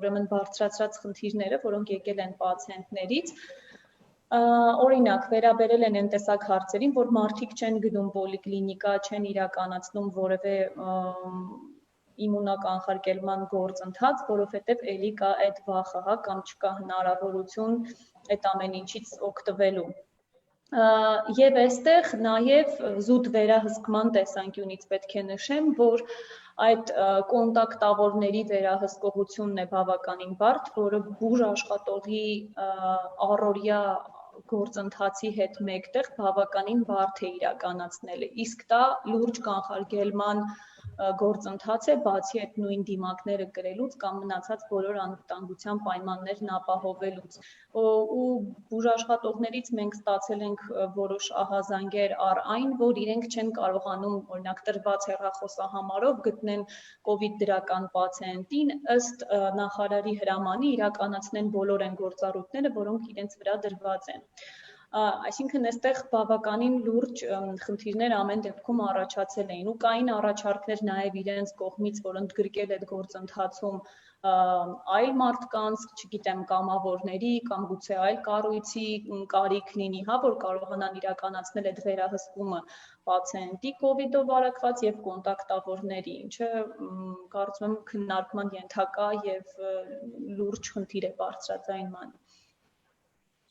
ուրեմն բարձրացրած խնդիրները, որոնք եկել են պացիենտներից, օրինակ վերաբերել են այն տեսակ հարցերին, որ մարդիկ չեն գնում պոլիկլինիկա, չեն իրականացնում որևէ իմունականխարգելման գործընթաց, որովհետև էլի կա այդ վախը, կամ չկա հնարավորություն այդ ամեն ինչից օգտվելու։ Եվ այստեղ նաև զուտ վերահսկման տեսանկյունից պետք է նշեմ, որ այդ կոնտակտավորների վերահսկողությունն է բավականին բարդ, որը բուժ աշխատողի առօրյա գործընթացի հետ մեկտեղ բավականին բարդ է իրականացնելը, իսկ դա լուրջ կանխարգելման գործընթաց է, բացի այդ նույն դիմակները կրելուց կամ մնացած բոլոր անվտանգության պայմաններն ապահովելուց։ Ու բուժաշխատողներից մենք ստացել ենք որոշ ահազանգեր առ այն, որ իրենք չեն կարողանում, օրինակ տրված հեռախոսահամարով գտնեն COVID դրական պացիենտին, ըստ նախարարի հրամանի իրականացնեն բոլոր այն գործառույթները, որոնք իրենց վրա դրված են։ Այսինքն այստեղ բավականին լուրջ խնդիրներ ամեն դեպքում առաջացել էին ու կային առաջարկներ նաև իրենց կողմից, որ ընդգրկել այդ գործընթացում այլ մարդկանց, չգիտեմ, կամավորների կամ գուցե այլ կառույցի կարիք լինի, որ կարողանան իրականացնել այդ վերահսկումը պացիենտի COVID-ով վարակված եւ կոնտակտավորների, ինչը կարծում եմ քննարկման ենթակա եւ լուրջ խնդիր է բարձրաձայնման։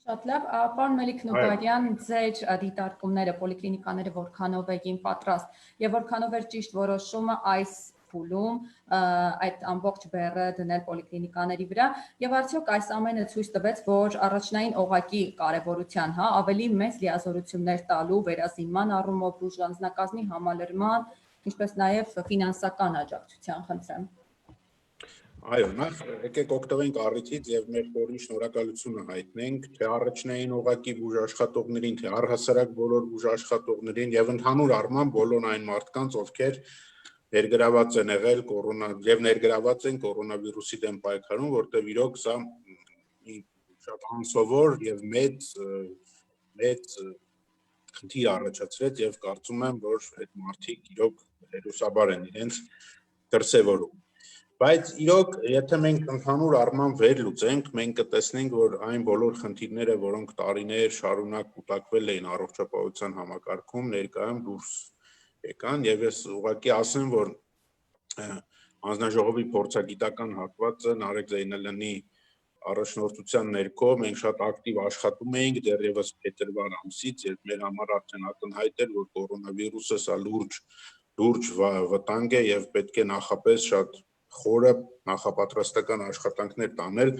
Շատ լավ, պարոն Մելիք-Նուբարյան, ձեր դիտարկումները պոլիկլինիկաները որքանով էին պատրաստ եւ որքանով էր ճիշտ որոշումը այս փուլում այդ ամբողջ բեռը դնել պոլիկլինիկաների վրա եւ արդյոք այս ամենը ցույց տվեց, որ առաջնային օղակի կարեւորության, ավելի մեծ լիազորություններ տալու վերազինման առումով բուժ անձնակազմի համալրման, ինչպես նաեւ ֆինանսական աջակցության խնդրեմ։ Այո, նախ եկեք օգտվենք առիթից եւ մեր խորին շնորհակալությունը հայտնենք թե առաջնային օղակի բուժաշխատողներին, թե առհասարակ բոլոր բուժաշխատողներին եւ ընդհանուր առմամբ բոլոր այն մարդկանց, ովքեր ներգրաված են եղել եւ ներգրաված են կորոնավիրուսի դեմ պայքարում, որտեղ իրոք սա շատ անսովոր եւ մեծ խնդիր առաջացրեց եւ կարծում եմ, որ այդ մարդիկ իրոք հերոսաբար են իրենց դրսևորում։ Բայց իրոք, եթե մենք ընդհանուր առմամբ վերլուծենք, մենք կտեսնենք, որ այն բոլոր խնդիրները, որոնք տարիներ շարունակ կուտակվել էին առողջապահության համակարգում, ներկայում դուրս եկան եւ ես ուղղակի ասեմ, որ հանձնաժողովի փորձագիտական հատվածը Նարեկ Զեյնալյանի առաջնորդության ներքո մենք շատ ակտիվ աշխատում էինք դեռևս փետրվար ամսից, երբ մեր համար արդեն ակնհայտ էր, որ կորոնավիրուսը սա լուրջ վտանգ է եւ պետք է նախապես շատ խորը նախապատրաստական աշխատանքներ տանել,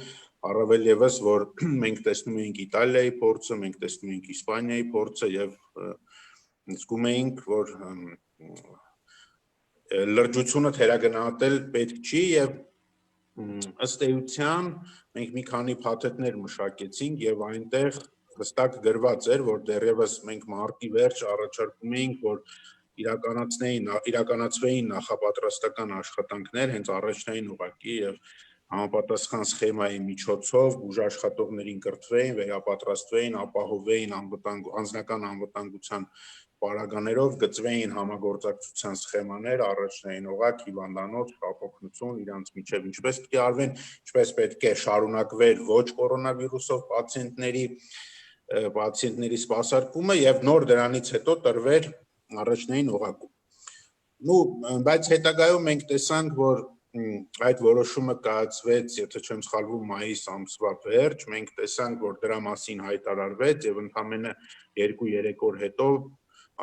առավել եւս, որ մենք տեսնում էինք Իտալիայի փորձը, մենք տեսնում էինք Իսպանիայի փորձը եւ զգում էինք, որ լրջությունը թերագնահատել պետք չի եւ ըստ էության մենք մի քանի փաթեթներ մշակեցինք եւ այնտեղ հստակ գրված էր, որ դեռևս մենք մարտի վերջ առաջարկում էինք, որ իրականացվեին նախապատրաստական աշխատանքներ հենց առաջնային ուղղակի եւ համապատասխան սխեմայի միջոցով բուժաշխատողներին կրթվեին, վերապատրաստվեին, ապահովեին անձնական անվտանգության պարագաներով, գծվեին համագործակցության սխեմաներ, առաջնային օղակ, հիվանդանոց, կապօգնություն իրանց միջև ինչպես պետք է արվեն, ինչպես պետք է շարունակվեր ոչ կորոնավիրուսով պացիենտների սպասարկումը եւ նոր դրանից հետո տրվեր առաջնային օղակում։ Բայց հետագայում մենք տեսանք, որ այդ որոշումը կայացվեց, եթե չեմ սխալվում, մայիս ամսվա վերջ, մենք տեսանք, որ դրա մասին հայտարարվեց եւ ընդամենը 2-3 օր հետո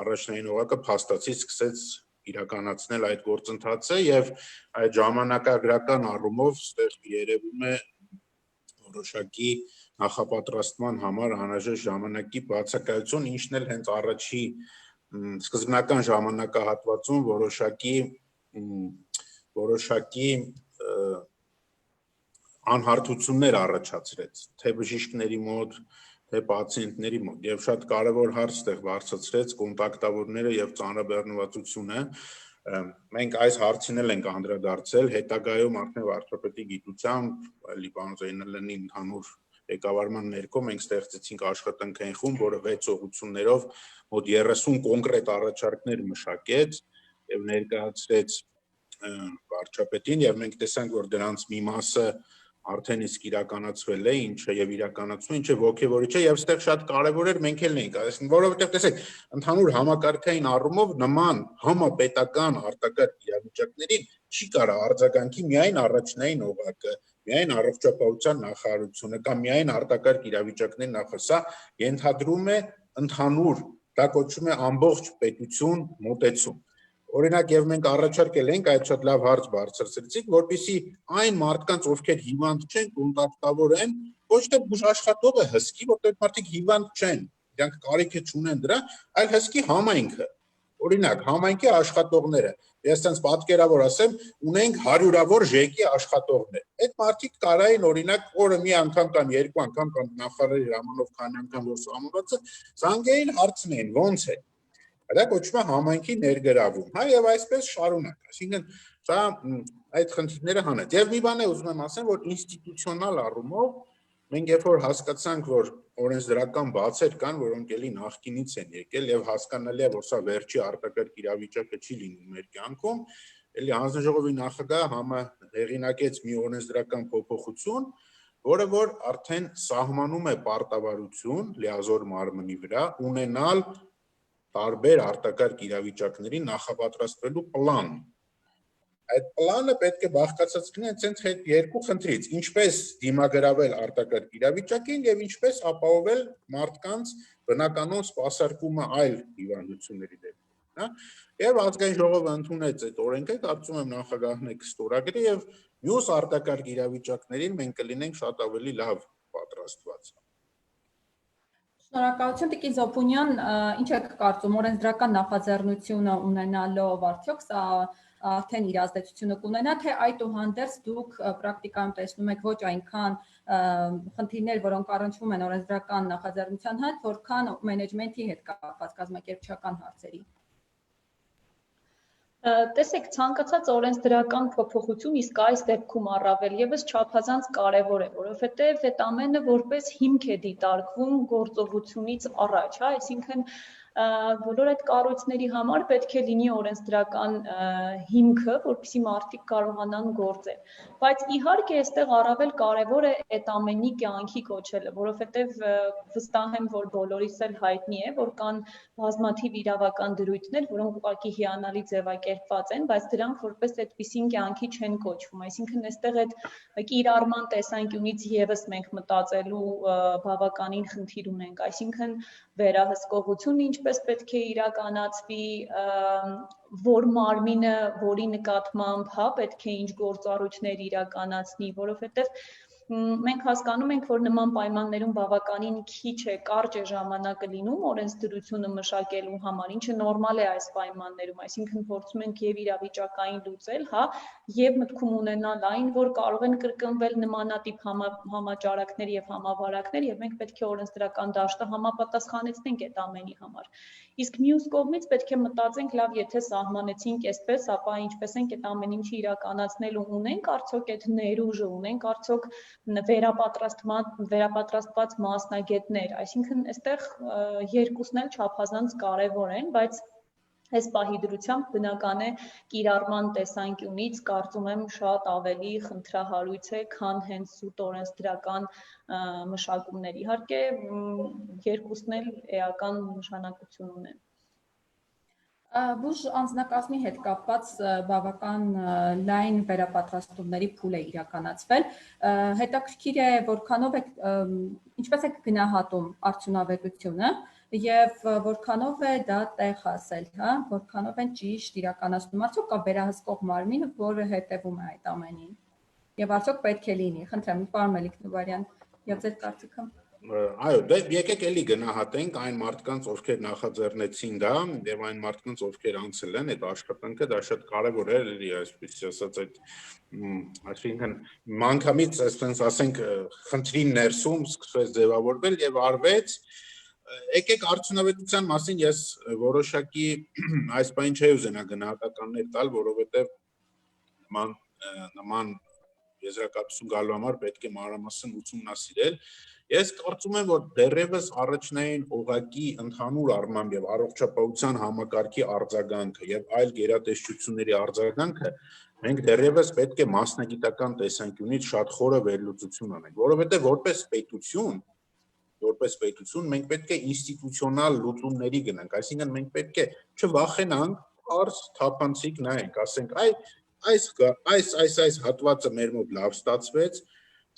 առաջնային օղակը փաստացի սկսեց իրականացնել այդ գործընթացը եւ այդ ժամանակագրական առումով ստեղ երևում է որոշակի նախապատրաստման համար անհրաժեշտ ժամանակի բացակայություն, ինչն էլ հենց առաջի սկզբնական ժամանակահատվածում որոշակի անհարթություններ առաջացրեց, թե բժիշկների մոտ, թե պացիենտների մոտ եւ շատ կարեւոր հարց ստեղ բարձրացրեց կոնտակտավորները եւ ծանրաբեռնվածությունը։ Մենք այս հարցին էլ ենք անդրադարձել, հետագայում արդեն վարչապետի գիտությամբ, Լիբան Զեյնալյանի ընդհանուր ղեկավարման ներքո մենք ստեղծեցինք աշխատանքային խումբ, որը 6 ուղղություններով մոտ 30 կոնկրետ առաջարկներ մշակեց եւ ներկայացրեց վարչապետին եւ մենք տեսանք, որ դրանց մի մասը արդեն իսկ իրականացվել է, ինչը եւ իրականացում, ինչը ողջևորիչ է եւ այստեղ շատ կարեւոր էր մենք էլ ենք ասում, որովհետեւ տեսեք, ընդհանուր համակարգային առումով նման համապետական արտակարգ իրավիճակներին չի կարող արձագանքի միայն առաջնային օղակը, միայն առողջապահության նախարարությունը կամ միայն արտակարգ իրավիճակների նախարարը, սա ենթադրում է ընդհանուր, դա կոչվում է ամբողջ պետություն մոտեցում։ Օրինակ եւ մենք առաջարկել ենք այդ շատ լավ հարց բարձրացրեցիք, որպեսզի այն մարդկանց, ովքեր հիվանդ չեն, կոնտակտավոր են, ոչ թե բուժաշխատողը հսկի, որտեղ մարդիկ հիվանդ չեն, դրանք կարիքը չունեն դրա, այլ հսկի համայնքը։ Օրինակ, համայնքի աշխատողները, ես ցած պատկերավոր ասեմ, ունենք հարյուրավոր ժեկի աշխատողներ։ Այդ մարդիկ կարային օրինակ օրը մի անգամ կամ երկու անգամ կամ նախարարի հրամանով քանի անգամ որ սահմանվածը զանգեին հարցնեին ոնց է։ Դա կոչվում է համայնքի ներգրավում, հա եւ այսպես շարունակ։ Այսինքն սա այդ խնդիրները հանեց։ Եվ մի բան է ուզում եմ ասեմ, որ ինստիտուցիոնալ առումով մենք երբ որ հասկացանք, որ օրենսդրական բացեր կան, որոնք էլի նախկինից են եկել եւ հասկանալի է, որ սա վերջի արտակարգ իրավիճակը չի լինում մեր կյանքում, էլի հանձնաժողովի նախագահը հեղինակեց մի օրենսդրական փոփոխություն, որը որ արդեն սահմանում է պարտավորություն լիազոր մարմնի վրա ունենալ տարբեր արտակարգ իրավիճակների նախապատրաստվելու պլան։ Այդ պլանը պետք է բաղկացած լինի այնց երկու խնդրից, ինչպես դիմագրավել արտակարգ իրավիճակին եւ ինչպես ապահովել մարդկանց բնականոն սպասարկումը այլ հիվանդությունների դեպքում, հա։ Եվ ազգային ժողովը ընդունեց այդ օրենքը, կարծում եմ նախագահն է կստորագրի եւ մյուս արտակարգ իրավիճակներին մենք կլինենք շատ ավելի լավ պատրաստված։ Շնորհակալություն Տիկին Զոփունյան, ինչ եք կարծում, օրենսդրական նախաձեռնությունը ունենալով արդյոք սա արդեն իր ազդեցությունը կունենա, թե այդուհանդերձ դուք պրակտիկայում տեսնում եք ոչ այնքան խնդիրներ, որոնք առնչվում են օրենսդրական նախաձեռնության հետ, որքան մենեջմենթի հետ կապված կազմակերպչական հարցերի։ Տեսեք, ցանկացած օրենսդրական փոփոխություն իսկ այս դեպքում առավել եւս չափազանց կարեւոր է, որովհետեւ այդ ամենը որպես հիմք է դիտարկվում գործողությունից առաջ, հա, այսինքն բոլոր այդ կառույցների համար պետք է լինի օրենսդրական հիմքը, որպեսզի մարդիկ կարողանան գործել։ Բայց իհարկե այստեղ առավել կարևոր է այդ ամենի կյանքի կոչելը, որովհետեւ վստահ եմ, որ բոլորիս էլ հայտնի է, որ կան բազմաթիվ իրավական դրույթներ, որոնք ուղղակի հիանալի ձևակերպված են, բայց դրանք որպես այդպիսին կյանքի չեն կոչվում։ Այսինքն այստեղ այդ կիրառման տեսանկյունից եւս մենք մտածելու բավականին խնդիր ունենք, այսինքն վերահսկողությունը ինչպես պետք է իրականացվի, որ մարմինը, որի նկատմամբ, հա, պետք է ինչ գործառույթներ իրականացնի, որովհետև մենք հասկանում ենք, որ նման պայմաններում բավականին քիչ է, կարճ է ժամանակը լինում օրենսդրությունը մշակելու համար, ինչը նորմալ է այս պայմաններում, այսինքն փորձում ենք եւ իրավիճակային լուծել, հա, եւ մտքում ունենալ այն, որ կարող են կրկնվել նմանատիպ համաճարակներ եւ համավարակներ, եւ մենք պետք է օրենսդրական դաշտը համապատասխանեցնենք այդ ամենի համար։ Իսկ մյուս կողմից պետք է մտածենք, լավ, եթե սահմանեցինք այսպես, ապա ինչպես ենք այդ ամեն ինչը իրականացնելու, ունենք արդյոք այդ ներուժը, ունենք արդյոք վերապատրաստված մասնագետներ, այսինքն այստեղ երկուսն էլ չափազանց կարևոր են, բայց այս պահի դրությամբ բնական է կիրառման տեսանկյունից կարծում եմ շատ ավելի խնդրահարույց է, քան հենց զուտ օրենսդրական մշակումներ։ Իհարկե երկուսն էլ էական նշանակություն ունեն։ Բուժ անձնակազմի հետ կապված բավական լայն վերապատրաստումների փուլ է իրականացվել։ Հետաքրքիր է, որքանով է, ինչպես եք գնահատում արդյունավետությունը եւ որքանով է դա տեղ հասել, հա, որքանով են ճիշտ իրականացնում, արդյոք կա վերահսկող մարմին, որը հետևում է այդ ամենին։ Եվ արդյոք պետք է լինի։ Խնդրեմ, պարոն Մելիք-Նուբարյան, եւ ձեր կարծիքը։ Այո, դե եկեք էլի գնահատենք այն մարդկանց, ովքեր նախաձեռնեցին դա, եւ այն մարդկանց, ովքեր անցել են այդ աշխատանքը, դա շատ կարեւոր է, էլի այսպես ասած այդ այսինքն մանկամից, այսպես ասենք, խնդրի ներսում սկսվեց ձևավորվել եւ արվեց։ Եկեք արդյունավետության մասին ես որոշակի այս բան չէի ուզենա գնահատականներ տալ, որովհետեւ նման եզրակացություն գալու համար պետք է մանրամասն ուսումնասիրել։ Ես կարծում եմ, որ դեռևս առաջնային օղակի ընդհանուր առմամբ եւ առողջապահության համակարգի արձագանքը եւ այլ գերատեսչությունների արձագանքը մենք դեռևս պետք է մասնագիտական տեսանկյունից շատ խորը վերլուծություն անենք, որովհետեւ որպես պետություն մենք պետք է ինստիտուցիոնալ լուծումների գնանք, այսինքն մենք պետք է չվախենանք, արս թափանցիկ նայենք, ասենք, այս հատվածը մեր մոտ լավ ստացվեց,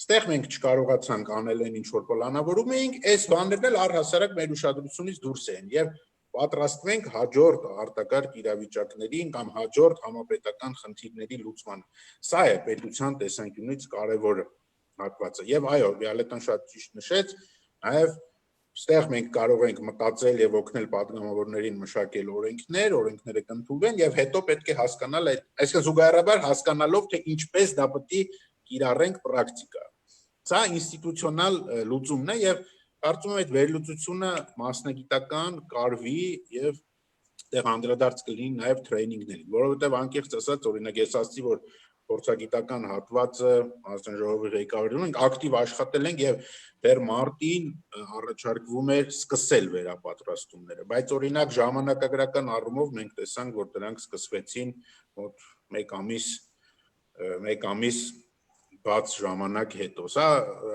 ստեղ մենք չկարողացանք անել այն ինչ որ պլանավորում էինք, այս բաներն էլ առհասարակ մեր ուշադրությունից դուրս են եւ պատրաստվենք հաջորդ արտակարգ իրավիճակներին կամ հաջորդ համապետական խնդիրների լուծմանը։ Սա է պետության տեսանկյունից կարևոր հատվածը։ Եվ այո, Վիոլետան շատ ճիշտ նշեց, նաեւ ստեղ մենք կարող ենք մտածել եւ օգնել պատգամավորներին մշակել օրենքները կընդունվեն եւ հետո պետք է հասկանալ այսինքն զուգահեռաբար հասկանալով թե ինչպես դա պետք է կիրառենք պրակտիկա։ Սա ինստիտուցիոնալ լուծումն է եւ կարծում եմ այդ վերլուծությունը մասնագիտական կարվի եւ այդտեղ անդրադարձ կլինի նաեւ տրեյնինգների, որովհետեւ անկեղծ ասած, օրինակ ես ասացի, որ փորձագիտական հատվածը ազգային ժողովի ղեկավարությունն ենք ակտիվ աշխատել ենք եւ դեռ մարտին առաջարկվում էր սկսել վերապատրաստումները, բայց օրինակ ժամանակագրական առումով մենք տեսանք, որ դրանք սկսվեցին մոտ 1 ամիս բաց ժամանակ հետո։ Սա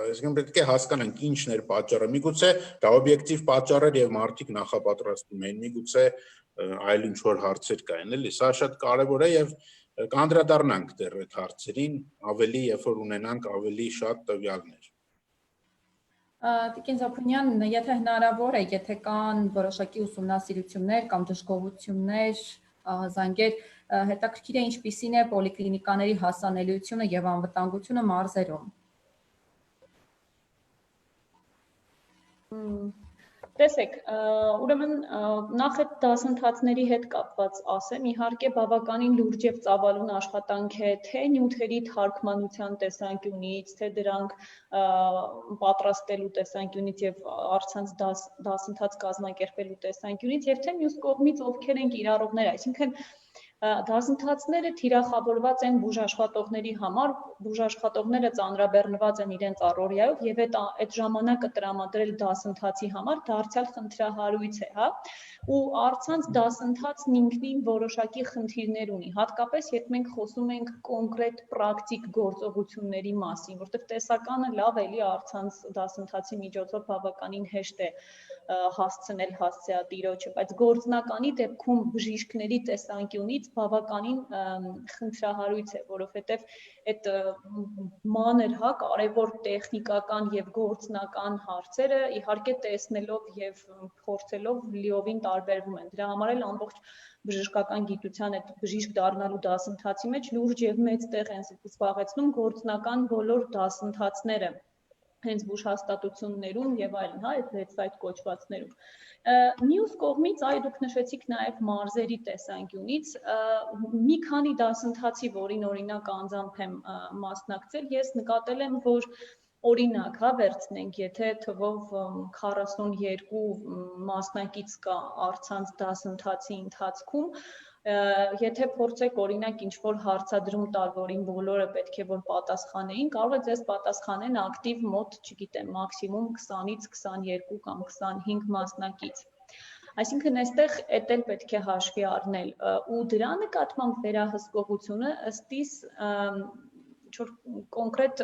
այսինքն պետք է հասկանանք ինչն էր պատճառը։ Միգուցե դա օբյեկտիվ պատճառ էր եւ մարդիկ նախապատրաստում էին, միգուցե այլ ինչ որ հարցեր կային, էլի։ Սա շատ կարեւոր է եւ կանդրադառնանք դեռ այդ հարցերին ավելի, երբ որ ունենանք ավելի շատ տվյալներ։ Տիկին Զոփրունյան, եթե հնարավոր է, եթե կան որոշակի ուսումնասիրություններ կամ դժգոհություններ, զանգեր, հետաքրքիր է ինչպիսին է պոլիկլինիկաների հասանելիությունը եւ անվտանգությունը մարզերում։ Տեսեք, ուրեմն նախ այդ դասընթացների հետ կապված ասեմ, իհարկե բավականին լուրջ եւ ծավալուն աշխատանք է թե նյութերի թարգմանության տեսանկյունից, թե դրանք պատրաստելու տեսանկյունից եւ առցանց դասընթաց կազմակերպելու տեսանկյունից եւ թե մյուս կողմից ովքեր են կիրառողները, այսինքն դասընթացները թիրախավորված են բուժաշխատողների համար, բուժաշխատողները ծանրաբեռնված են իրենց առօրյայով եւ այդ ժամանակը տրամադրել դասընթացի համար դարձյալ խնդրահարույց է, հա, ու առցանց դասընթացն ինքնին որոշակի խնդիրներ ունի, հատկապես երբ մենք խոսում ենք կոնկրետ պրակտիկ գործողությունների մասին, որտեղ տեսականը լավ էլի առցանց դասընթացի միջոցով բավականին հեշտ է հասցնել հասցեատիրոջը, բայց գործնականի դեպքում բժիշկների տեսանկյունից բավականին խնդրահարույց է, որովհետև այդ մանր, հա, կարևոր տեխնիկական եւ գործնական հարցերը իհարկե տեսնելով եւ փորձելով լիովին տարբերվում են։ Դրա համար էլ ամբողջ բժշկական գիտության այդ բժիշկ դառնալու դասընթացի մեջ լուրջ եւ մեծ տեղ են զբաղեցնում գործնական բոլոր դասընթացները հենց բուժհաստատություններում եւ այլն, հա, այդ վեբսայթ կոչվածներում։ Մյուս կողմից, այ դուք նշեցիք նաեւ մարզերի տեսանկյունից, մի քանի դասընթացի, որին օրինակ անձամբ եմ մասնակցել, ես նկատել եմ, որ օրինակ, հա, վերցնենք, եթե թվով 42 մասնակից կա առցանց դասընթացի ընթացքում, եթե փորձեք օրինակ ինչ-որ հարցադրում տալ, որին բոլորը պետք է որ պատասխանեին, կարող է ձեզ պատասխանեն ակտիվ մոտ, չգիտեմ, մաքսիմում 20-ից 22 կամ 25 մասնակից։ Այսինքն այստեղ էդ էլ պետք է հաշվի առնել ու դրա նկատմամբ վերահսկողությունը ըստ իս ինչ-որ կոնկրետ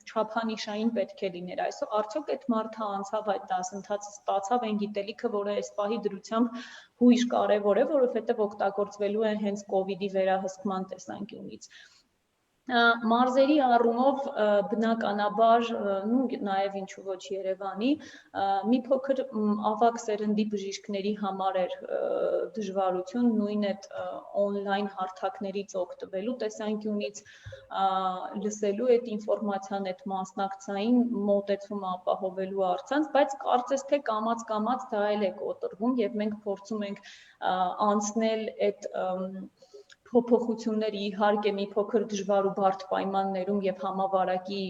չափանիշային պետք է լիներ, այսօր արդյոք այդ մարդը անցավ այդ դասընթացը, ստացավ այն գիտելիքը, որը այս պահի դրությամբ հույժ կարևոր է, որովհետև օգտագործվելու է հենց կովիդի վերահսկման տեսանկյունից։ Մարզերի առումով բնականաբար, ու նաև ինչու ոչ Երևանի, մի փոքր ավագ սերնդի բժիշկների համար էր դժվարություն նույն այդ on-line հարթակներից օգտվելու տեսանկյունից, լսելու այդ ինֆորմացիան, այդ մասնակցային մոտեցումը ապահովելու առցանց, բայց կարծես թե կամաց-կամաց դա էլ է կոտրվում եւ մենք փորձում ենք անցնել այդ փոփոխությունների իհարկե մի փոքր դժվար ու բարդ պայմաններում եւ համավարակի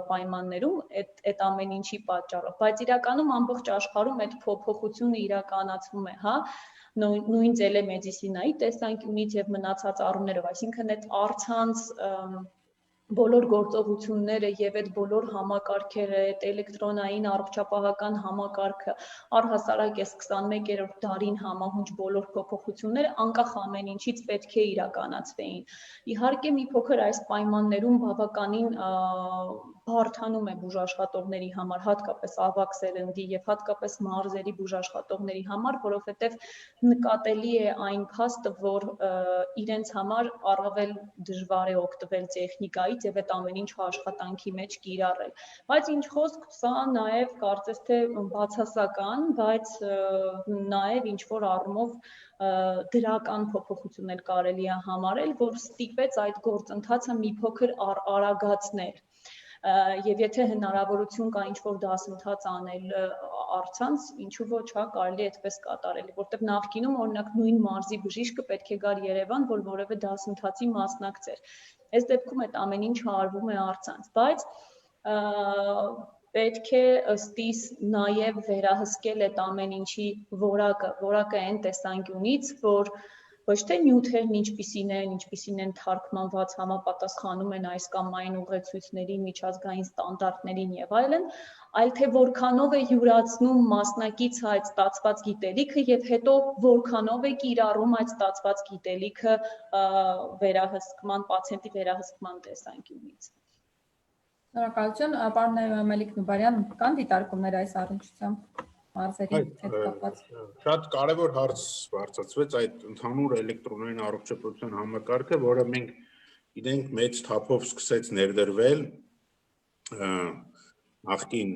պայմաններում այդ ամեն ինչի պատճառով, բայց իրականում ամբողջ աշխարհում այդ փոփոխությունը իրականացվում է, հա, նույն տելեմեդիցինայի տեսանկյունից եւ մնացած առումներով, այսինքն այդ առցանց բոլոր գործողությունները եւ այդ բոլոր համակարգերը, այդ էլեկտրոնային առողջապահական համակարգը, առհասարակ այս 21-րդ դարին համահունչ բոլոր փոփոխությունները անկախ ամեն ինչից պետք է իրականացվեին։ Իհարկե մի փոքր այս պայմաններում բավականին բարդանում է բուժաշխատողների համար, հատկապես ավագ սերնդի եւ հատկապես մարզերի բուժաշխատողների համար, որովհետեւ նկատելի է այն փաստը, որ իրենց համար առավել դժվար է օգտվել տեխնիկայից եւ այդ ամեն ինչը աշխատանքի մեջ կիրառել։ Բայց ինչ խոսք, սա նաեւ կարծես թե բացասական, բայց նաեւ ինչ որ առումով դրական փոփոխություն էլ կարելի է համարել, որ ստիպեց այդ գործընթացը մի փոքր արագացնել։ Եվ եթե հնարավորություն կա ինչ-որ դասընթաց անել առցանց, ինչու ոչ, հա, կարելի է այդպես կատարել, որտեղ նախկինում օրինակ նույն մարզի բժիշկը պետք է գար Երևան, որ որևէ դասընթացի մասնակցեր։ Այս դեպքում այդ ամեն ինչը արվում է առցանց, բայց պետք է ըստ իս նաև վերահսկել այդ ամեն ինչի որակը այն տեսանկյունից, որ ոչ թե նյութերն ինչպիսին են թարգմանված, համապատասխանում են այս կամ այն ուղեցույցներին, միջազգային ստանդարտներին եւ այլն, այլ թե որքանով է յուրացնում մասնակից այդ ստացված գիտելիքը եւ հետո որքանով է կիրառում այդ ստացված գիտելիքը վերահսկման, պացիենտի վերահսկման տեսանկյունից։ Շնորհակալություն, պարոն Մելիք Նուբարյան, կան դիտարկումներ այս առնչությամբ։ Շատ կարևոր հարց բարձրացվեց այդ ընդհանուր էլեկտրոնային առողջապահության համակարգը, որը մենք իրենք մեծ թափով սկսեց ներդրվել նախկին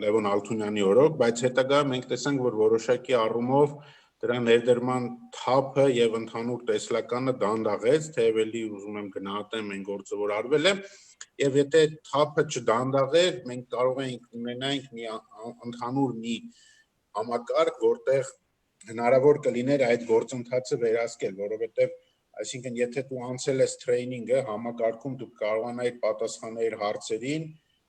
Լևոն Ալթունյանի օրոք, բայց հետագա մենք տեսանք, որ որոշակի առումով դրա ներդրման թափը եւ ընդհանուր տեսլականը դանդաղեց, թեև էլի ուզում եմ գնահատեմ այն գործը, որ արվել է, եւ եթե թափը չդանդաղեր, մենք կարող ենք ունենալ մի ընդհանուր մի համակարգ, որտեղ հնարավոր կլիներ այդ գործընթացը վերահսկել, որովհետեւ այսինքն եթե դու անցել ես տրեյնինգը, համակարգում դու կարողանայիր պատասխանել հարցերին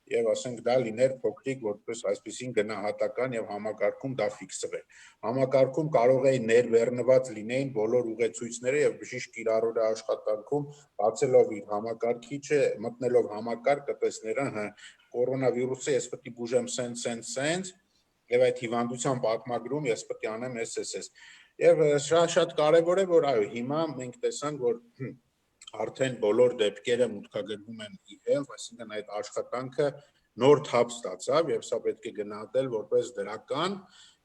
եւ ասենք դա լիներ փոքրիկ որպես այսպեսին գնահատական եւ համակարգում դա ֆիքսվել։ Համակարգում կարող է ներբեռնված լինեին բոլոր ուղեցույցները եւ բժիշկ իր առօրյա աշխատանքում բացելով իր համակարգիչը, մտնելով համակարգ կտեսներ, կորոնավիրուսը ես պետք է բուժեմ սենց եւ այդ հիվանդության պատմագրում ես պետք է անեմ SS։ Եվ շատ կարեւոր է, որ այո, հիմա մենք տեսանք, որ արդեն բոլոր դեպքերը մուտքագրվում են e-health, այսինքն այդ աշխատանքը նոր թափ ստացավ եւ սա պետք է գնահատել որպես դրական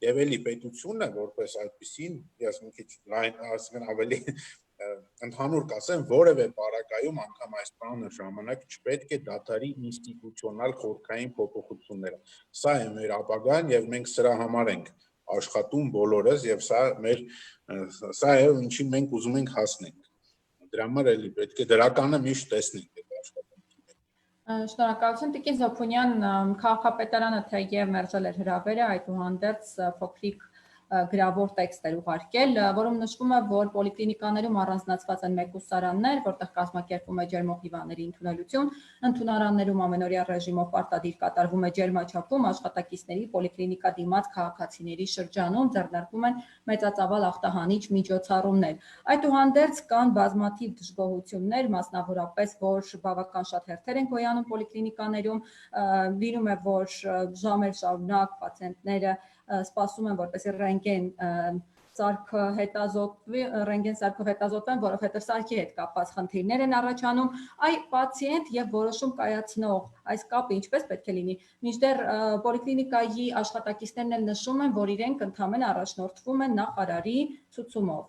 եւ էլի պետությունը որպես այդպեսին, ես մի քիչ ասեմ ավելի ընդհանուր կասեմ, որևէ պարագայում անգամ այս բանը ժամանակ չպետք է դադարի ինստիտուցիոնալ խորքային փոփոխությունները։ Սա է մեր ապագան եւ մենք սրա համար ենք աշխատում բոլորս եւ սա է ինչին մենք ուզում ենք հասնել։ Դրա համար էլի պետք է դրականը միշտ տեսնենք այդ աշխատանքի մեջ։ Շնորհակալություն Տիկին Զոփոնյան, քաղաքապետարանը թեև մերժել էր հրավերը, այդուհանդերձ փոքրիկ գրավոր տեքստ էր ուղարկել, որում նշվում է, որ պոլիկլինիկաներում առանձնացված են մեկուսարաններ, որտեղ կազմակերպվում է ջերմող հիվանդների ընդունելություն, ընդունարաններում ամենօրյա ռեժիմով պարտադիր կատարվում է ջերմաչափում, աշխատակիցների պոլիկլինիկա դիմաց քաղաքացիների շրջանում ձեռնարկվում են մեծածավալ ախտահանիչ միջոցառումներ։ Այդուհանդերձ կան բազմաթիվ դժգոհություններ, մասնավորապես, որ բավական շատ հերթեր են գոյանում պոլիկլինիկաներում, լինում է, որ ժամեր շարունակ պացիենտները սպասում են, որպեսզի ռենտգեն սարքը հետազոտվեն, որովհետև սարքի հետ կապված խնդիրներ են առաջանում, այ պացիենտ եւ որոշում կայացնող այս կապը ինչպես պետք է լինի։ Մինչդեռ պոլիկլինիկայի աշխատակիցներն էլ նշում են, որ իրենք ընդհանրապես առաջնորդվում են նախարարի ցուցումով։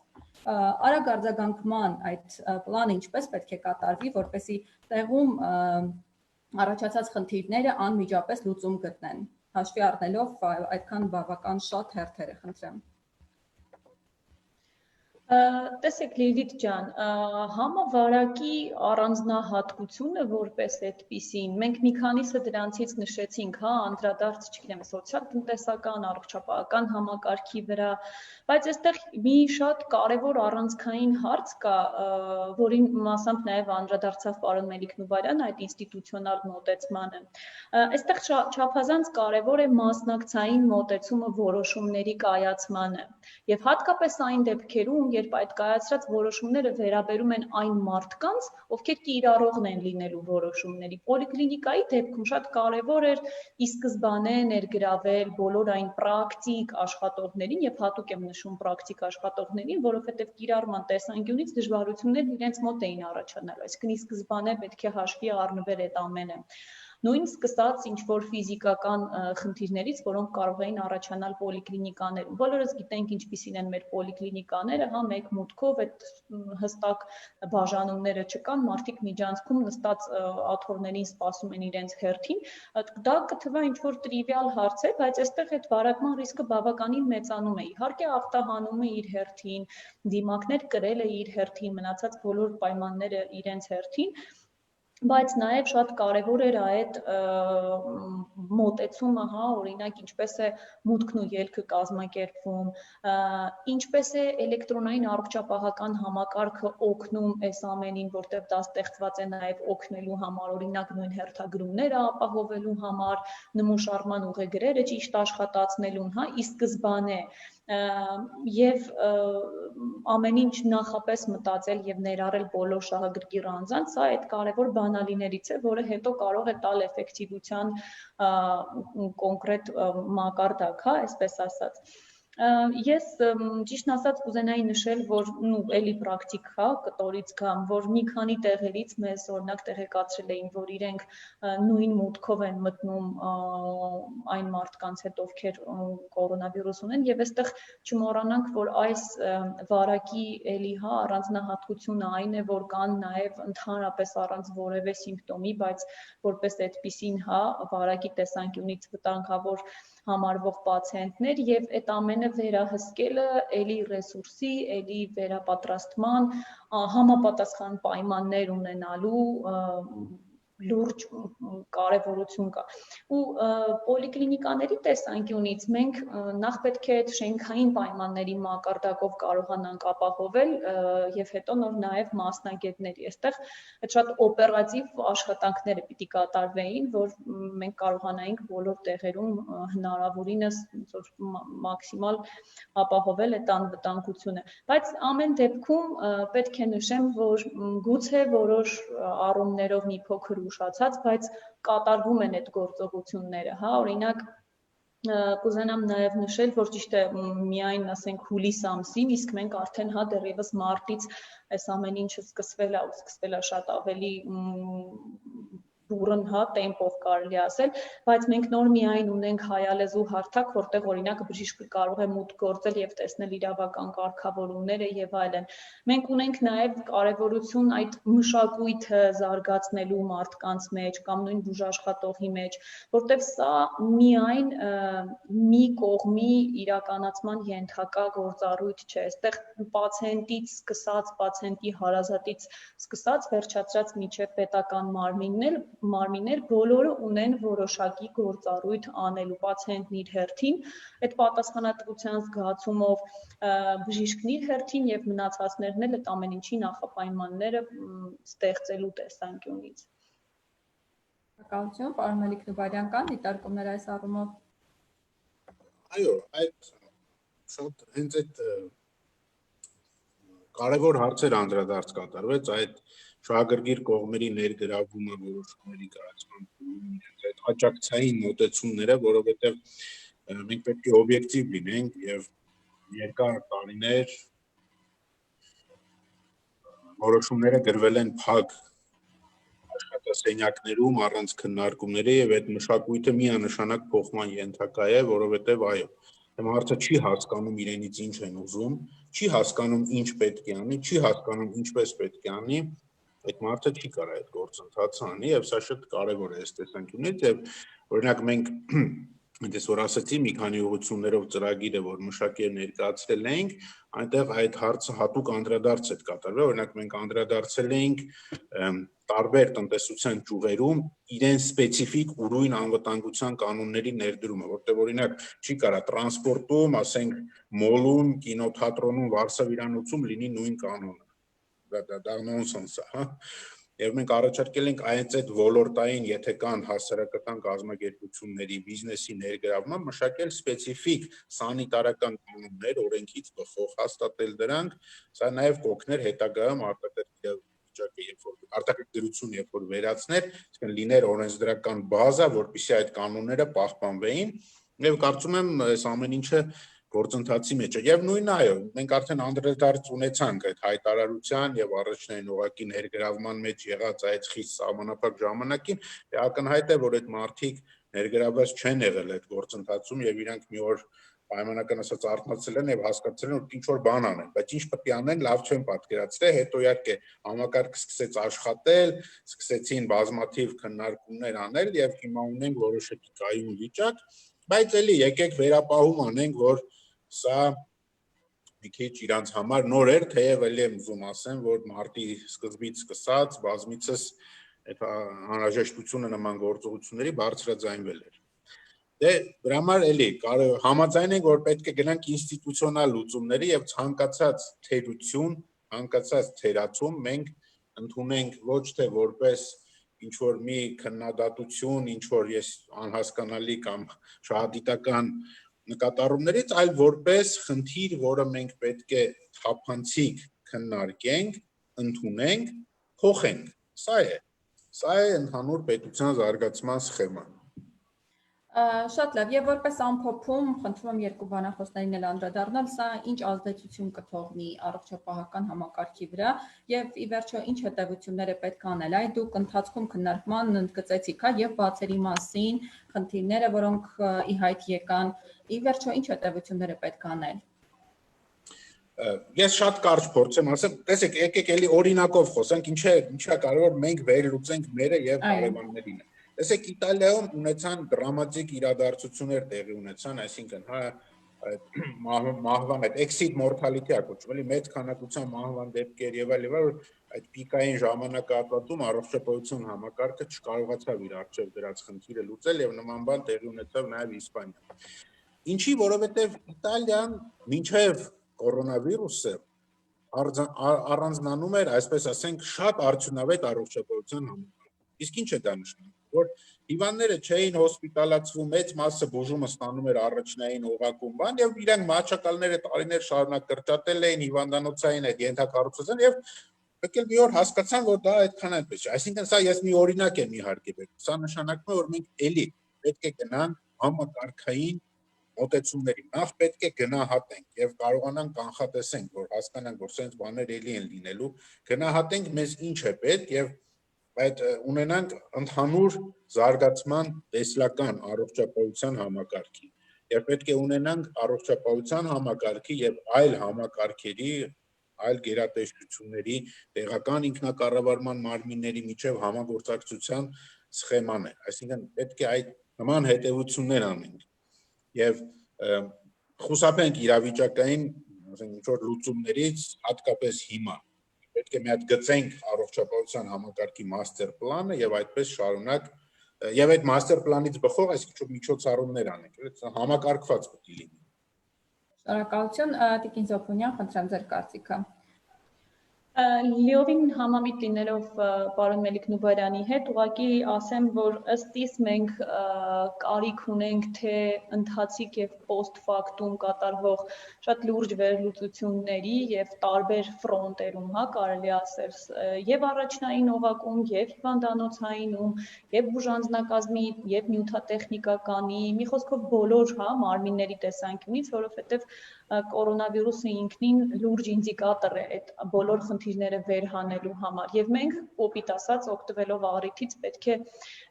Արագ արձագանքման այդ պլանը ինչպես պետք է կատարվի, որպեսզի տեղում առաջացած խնդիրները անմիջապես լուծում գտնեն։ Հաշվի առնելով այդքան բավական շատ հերթերը, խնդրեմ։ Տեսեք Լիլիթ ջան, համավարակի առանձնահատկությունը որպես այդպիսին, մենք մի քանիսը դրանցից նշեցինք, հա, անդրադարձ, չգիտեմ, սոցիալ-տնտեսական, առողջապահական համակարգի վրա, բայց այստեղ մի շատ կարևոր առանցքային հարց կա, որին մասամբ նաև անդրադարձավ պարոն Մելիք Նուբարյանը, այդ ինստիտուցիոնալ մոտեցմանը։ Այստեղ չափազանց կարևոր է մասնակցային մոտեցումը որոշումների կայացմանը, եւ հատկապես այն դեպքերում, երբ այդ կայացրած որոշումները վերաբերում են այն մարդկանց, ովքեր կիրառողն են լինելու որոշումների։ Պոլիկլինիկայի դեպքում շատ կարևոր էր ի սկզբանե ներգրավել բոլոր այն պրակտիկ աշխատողներին, եւ հատուկ եմ նշում պրակտիկ աշխատողներին, որովհետեւ կիրառման տեսանկյունից դժվարություններն իրենց մոտ էին առաջանալ, այսինքն ի սկզբանե պետք է հաշվի առնվել այդ ամենը։ Նույն սկսած ինչ-որ ֆիզիկական խնդիրներից, որոնք կարող էին առաջանալ պոլիկլինիկաներում։ Բոլորս գիտենք ինչպիսին են մեր պոլիկլինիկաները, հա, մեկ մուտքով այդ հստակ բաժանումները չկան, մարդիկ միջանցքում նստած աթոռներին սպասում են իրենց հերթին։ Դա կթվա ինչ-որ տրիվիալ հարց է, բայց այստեղ այդ վարակման ռիսկը բավականին մեծանում է։ Իհարկե ախտահանումը իր հերթին, դիմակներ կրել է իր հերթին, մնացած բոլոր պայմանները իրենց հերթին, բայց նաև շատ կարևոր էր այդ մոտեցումը, հա, օրինակ ինչպես է մուտքն ու ելքը կազմակերպվում, ինչպես է էլեկտրոնային առողջապահական համակարգը օգնում այս ամենին, որտեղ դա ստեղծված է նաև օգնելու համար, օրինակ նույն հերթագրումները ապահովելու համար, նմուշարման ուղեգրերը ճիշտ աշխատացնելուն, հա, ի սկզբանե եւ ամեն ինչ նախապես մտածել եւ ներառել բոլոր շահագրգիռ անձանց, սա այդ կարևոր բանալիներից է, որը հետո կարող է տալ էֆեկտիվության կոնկրետ մակարդակ, հա, այսպես ասած։ Ես ճիշտ ասած կուզենայի նշել, որ էլի պրակտիկ, հա, կտորից գամ, որ մի քանի տեղերից մեզ օրինակ տեղեկացրել էին, որ իրենք նույն մուտքով են մտնում այն մարդկանց հետ, ովքեր կորոնավիրուս ունեն, եւ այստեղ չմոռանանք, որ այս վարակի էլի, հա, առանձնահատկությունը այն է, որ կան նաեւ ընդհանրապես առանց որևէ սիմպտոմի, բայց որպես այդպիսին, հա, վարակի տեսանկյունից վտանգավոր համարվող պացիենտներ եւ այդ ամենը վերահսկելը էլի ռեսուրսի, էլի վերապատրաստման, համապատասխան պայմաններ ունենալու լուրջ կարևորություն կա։ Ու պոլիկլինիկաների տեսանկյունից մենք նախ պետք է այդ շենքային պայմանների մակարդակով կարողանանք ապահովել եւ հետո նոր նաեւ մասնագետների։ Այստեղ այդ շատ օպերատիվ աշխատանքները պիտի կատարվեին, որ մենք կարողանայինք բոլոր տեղերում հնարավորինս մաքսիմալ ապահովել այդ անվտանգությունը։ Բայց ամեն դեպքում պետք է նշեմ, որ գուցե որոշ առումներով մի փոքր ուշացած, բայց կատարվում են այդ գործողությունները, հա, օրինակ կուզենամ նաև նշել, որ ճիշտ է միայն ասենք հուլիս ամսին, իսկ մենք արդեն հա դեռևս մարտից այս ամեն ինչը սկսվել է շատ ավելի բուրըն, հա, տեմպով կարելի ասել, բայց մենք նոր միայն ունենք հայալեզու հարթակ, որտեղ օրինակ բժիշկը կարող է մուտք գործել եւ տեսնել իրավական կարգավորումները եւ այլն։ Մենք ունենք նաեւ կարեւորություն այդ մշակույթը զարգացնելու մարդկանց մեջ կամ նույն բուժաշխատողի մեջ, որտեղ սա միայն մի կողմի իրականացման ենթակա գործառույթ չէ։ Այստեղ պացիենտից սկսած, պացիենտի հարազատից սկսած վերջացրած միջև պետական մարմիններ բոլորը ունեն որոշակի գործառույթ անելու, պացիենտն իր հերթին, այդ պատասխանատվության զգացումով, բժիշկն իր հերթին եւ մնացածներն էլ այդ ամեն ինչի նախապայմանները ստեղծելու տեսանկյունից։ Շնորհակալություն, պարոն Մելիք Նուբարյան, կան դիտարկումներ այս առումով։ Այո, այդ շատ հենց այդ կարևոր հարցեր անդրադարձ կատարվեց, այդ շահագրգիռ կողմերի ներգրավումը որոշումների կայացման այդ աջակցային մոտեցումները, որովհետև մենք պետք է օբյեկտիվ լինենք եւ երկար տարիներ որոշումները գրվել են փակ աշխատասենյակներում առանց քննարկումների եւ այդ մշակույթը միանշանակ փոխման ենթակա է, որովհետեւ այո, մարդը չի հասկանում իրենից ինչ են ուզում, չի հասկանում ինչ պետք է անի, չի հասկանում ինչպես պետք է անի, այդ մարդը չի կարող այդ գործընթացը անի եւ սա շատ կարեւոր է այս տեսանկյունից եւ օրինակ մենք այնպես որ ասացի մի քանի ուղղություններով ծրագիրը որ մշակել ներկայացրել ենք այնտեղ այդ հարցը հատուկ անդրադարձ է կատարվել օրինակ մենք անդրադարձել էինք տարբեր տնտեսության ճյուղերում իրեն սպეციფიկ ուրույն անվտանգության կանոնների ներդրումը որտեղ օրինակ չի կարա տրանսպորտում ասենք մոլում կինոթատրոնում վարսավիրանոցում լինի նույն կանոնը դա նոնսենս է հա Եվ մենք առաջարկել ենք այնց այդ ոլորտային, եթե կան հասարակական կազմակերպությունների բիզնեսի ներգրավման, մշակել սպეციფიկ սանիտարական կանոններ, օրենքից բխող հաստատել դրանք, սա նաև կօգներ հետագայում արտակարգ երբ որ վերացներ, այսինքն լիներ օրենսդրական բազա, որպեսզի այդ կանոնները պահպանվեին, եւ կարծում եմ այս ամեն ինչը գործընթացի մեջ է եւ նույնն այո մենք արդեն անդրադարձ ունեցանք այդ հայտարարության եւ առաջնային ուղղակի ներգրավման մեջ եղած այդ խիստ սահմանափակ ժամանակին ակնհայտ է որ այդ մարդիկ ներգրավված չեն եղել այդ գործընթացում եւ իրանք մի օր պայմանական ասած արթնացել են եւ հասկացել են որ ինչ որ բան անեն բայց ինչ պետք է անեն լավ չեն պատկերացրել հետո իհարկե համակարգը սկսեց աշխատել սկսեցին բազմաթիվ քննարկումներ անել եւ հիմա ունենք որոշակի կայուն վիճակ բայց էլի եկեք վերապահում անենք որ սա մի քիչ իրանց համար նոր էր, թեև էլի եմ ուզում ասեմ, որ մարտի սկզբից սկսած բազմիցս այդ անհրաժեշտությունը նման գործողությունների բարձրաձայնվել էր։ Դե դրա համար էլի համաձայն ենք, որ պետք է գնանք ինստիտուցիոնալ լուծումների եւ ցանկացած թերություն, ցանկացած թերացում մենք ընդունենք ոչ թե որպես ինչ որ մի քննադատություն, ինչ որ ես անհասկանալի կամ շահադիտական նկատառումներից, այլ որպես խնդիր, որը մենք պետք է թափանցիկ քննարկենք, ընդունենք, փոխենք։ Սա է ընդհանուր պետության զարգացման սխեման։ Շատ լավ, եւ որպես ամփոփում, խնդրում եմ երկու բանախոսներին էլ անդրադառնալ, սա ինչ ազդեցություն կթողնի առողջապահական համակարգի վրա եւ ի վերջո ինչ հետեւություններ է պետք անել։ Այդ դուք ընթացքում քննարկման ընդգծեցիք, հա, եւ բացերի մասին, խնդիրները, որոնք ի հայտ եկան, ի վերջո ինչ հետեւություններ է պետք անել։ Ես շատ կարճ փորձեմ ասեմ, տեսեք, եկեք էլի օրինակով խոսենք, ինչա կարող մենք վերլուծենք մերը եւ բարևաններին։ Տեսեք, Իտալիայում ունեցան դրամատիկ իրադարձություններ տեղի ունեցան, այսինքն, հա, մահվան այդ exit mortality-ը կոչվում, էլի մեծ քանակության մահվան դեպքեր եւ այլ, որ այդ պիկային ժամանակահատվածում առողջապահության համակարգը չկարողացավ իր առջև դրած խնդիրը լուծել եւ նման բան տեղի ունեցավ նաեւ Իսպանիայում։ Ինչի, որովհետեւ Իտալիան մինչեւ կորոնավիրուսը առանձնանում էր, այսպես ասենք, շատ արդյունավետ առողջապահության համակարգ։ Իսկ ինչ է դա նշանակում, որ հիվանդները չէին հոսպիտալացվում, մեծ մասը բուժումը ստանում էր առաջնային օղակում բան եւ իրանք մահաճակալները տարիներ շարունակ կրճատել էին հիվանդանոցային այդ ենթակառուցվածքն եւ եկել մի օր հասկացան, որ դա այդքան այնպես չէ։ Այսինքն սա ես մի օրինակ եմ իհարկե բերում։ Սա նշանակում է, որ մենք էլի պետք է գնանք համակարգային մոտեցումների նախ պետք է գնահատենք եւ կարողանանք կանխատեսենք, որ հասկանանք, որ sense բաներ էլի են լինելու, գնահատենք մեզ ինչ է պետք եւ այդ ունենանք ընդհանուր զարգացման տեսլական առողջապահության համակարգի։ Եվ պետք է ունենանք առողջապահության համակարգի եւ այլ համակարգերի, այլ գերատեսչությունների, տեղական ինքնակառավարման մարմինների միջև համագործակցության սխեմաներ։ Այսինքն պետք է այդ նման հետեւություններ անենք։ Եվ խուսափենք իրավիճակային, ասենք, ինչ-որ լուծումներից, հատկապես հիմա։ Պետք է մի հատ գծենք առողջապահության համակարգի մաստեր պլանը եւ այդպես շարունակ եւ այդ մաստեր պլանից բխող այսինքն միջոցառումներ անենք, համակարգված պետք է լինի։ Շնորհակալություն, Տիկին Զոփոնյան, խնդրեմ ձեր կարծիքը։ Լիովին համամիտ լինելով պարոն Մելիք Նուբարյանի հետ, ուղղակի ասեմ, որ ըստ իս մենք կարիք ունենք թե ընթացիկ եւ post factum կատարվող շատ լուրջ վերլուծությունների եւ տարբեր ֆրոնտերում, հա, կարելի ասել, եւ առաջնային օղակում, եւ հիվանդանոցայինում, եւ բուժանձնակազմի, եւ նյութատեխնիկականի, մի խոսքով բոլոր, հա, մարմինների տեսանկյունից, որովհետեւ կորոնավիրուսը ինքնին լուրջ ինդիկատոր է այդ բոլոր խնդիրները վերհանելու համար եւ մենք կոպիտ ասած օգտվելով առիթից պետք է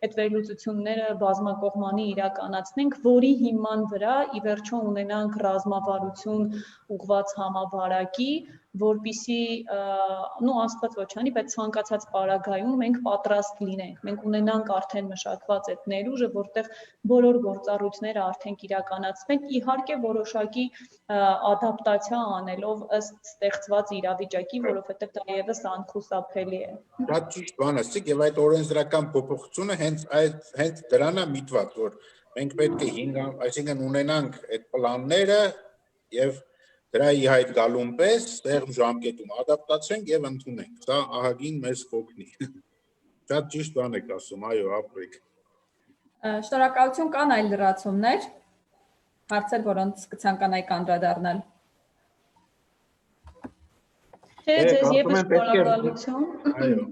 այդ վերլուծությունները բազմակողմանի իրականացնենք, որի հիման վրա ի վերջո ունենանք ռազմավարություն ուղղված համավարակի, որպիսի աստված ոչ անի, բայց ցանկացած պարագայում մենք պատրաստ լինենք։ Մենք ունենանք արդեն մշակված այդ ներուժը, որտեղ բոլոր գործառույթները արդեն կիրականացվեն, իհարկե որոշակի ադապտացիա անելով ըստ ստեղծված իրավիճակի, որովհետև դա եւս անխուսափելի է։ Դա ճիշտ բան ասիք եւ այդ օրենսդրական փոփոխությունը հենց դրան է միտված, որ մենք պետք է այսինքն ունենանք այդ պլանները եւ դրա ի հայտ գալուն պես տեղ ժամկետում ադապտացենք եւ ընդունենք։ Դա ահագին մեծ կօգնի։ Շատ ճիշտ բան եք ասում, այո, ապրեք։ Շնորհակալություն, կան այլ լրացումներ, հարցեր, որոնց կցանկանայիք անդրադառնալ։ Չէ, ձեզ կարծում եւս եմ պետք է- շնորհակալություն։ Այո։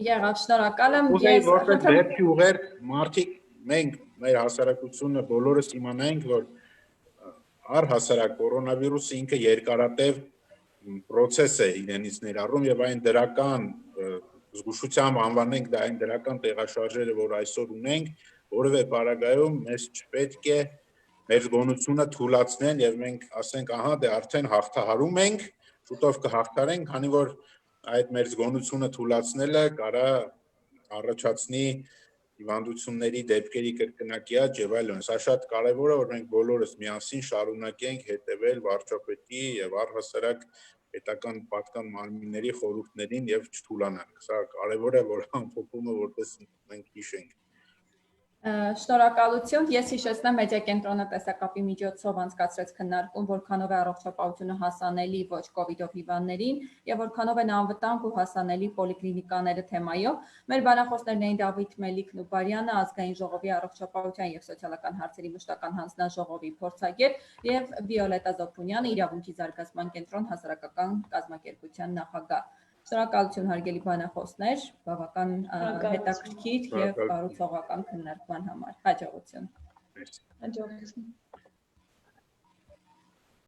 Եղավ, շնորհակալ եմ, Ուզեի ես որպես խնդրում վերջի ուղեր մարդիկ մենք մեր հասարակությունը բոլորս իմանայինք, որ առհասարակ կորոնավիրուսը ինքը երկարատև process է իրենից ներառում եւ այն դրական զգուշությամբ անվանենք դա այն դրական տեղաշարժերը, որ այսօր ունենք, որևէ պարագայում մեզ չպետք է մեր զգոնությունը թույլատնեն եւ մենք ասենք, ահա դե արդեն հաղթահարում ենք, շուտով կհաղթարենք, քանի որ այդ մեր զգոնությունը թույլատնելը կարա առաջացնի հիվանդությունների դեպքերի կրկնակի աճ եւ այլն։ Սա շատ կարեւոր է, որ մենք բոլորս միասին շարունակենք հետեւել վարչապետի եւ առհասարակ պետական պատկան մարմինների խորհուրդներին եւ չթուլանանք։ Սա կարեւոր է, որ ամփոփումը որպես մենք հիշենք։ Շնորհակալություն, ես հիշեցնեմ մեդիա կենտրոնը տեսակապի միջոցով անցկացրեց քննարկում, որքանով է առողջապահությունը հասանելի ոչ կոവിഡ്ով հիվանդներին եւ որքանով են անվտանգ ու հասանելի պոլիկլինիկաները թեմայով։ Մեր բանախոսներն էին Դավիթ Մելիք-Նուբարյանը, ազգային ժողովի առողջապահության եւ սոցիալական հարցերի մշտական հանձնաժողովի փորձագետ եւ Վիոլետա Զոփունյանը, իրավունքի զարգացման կենտրոն հասարակական կազմակերպության նախագահ։ Շնորհակալություն հարգելի բանախոսներ, բավական հետաքրքիր եւ կառուցողական քննարկման համար։ Հաջողություն։ Հաջողություն։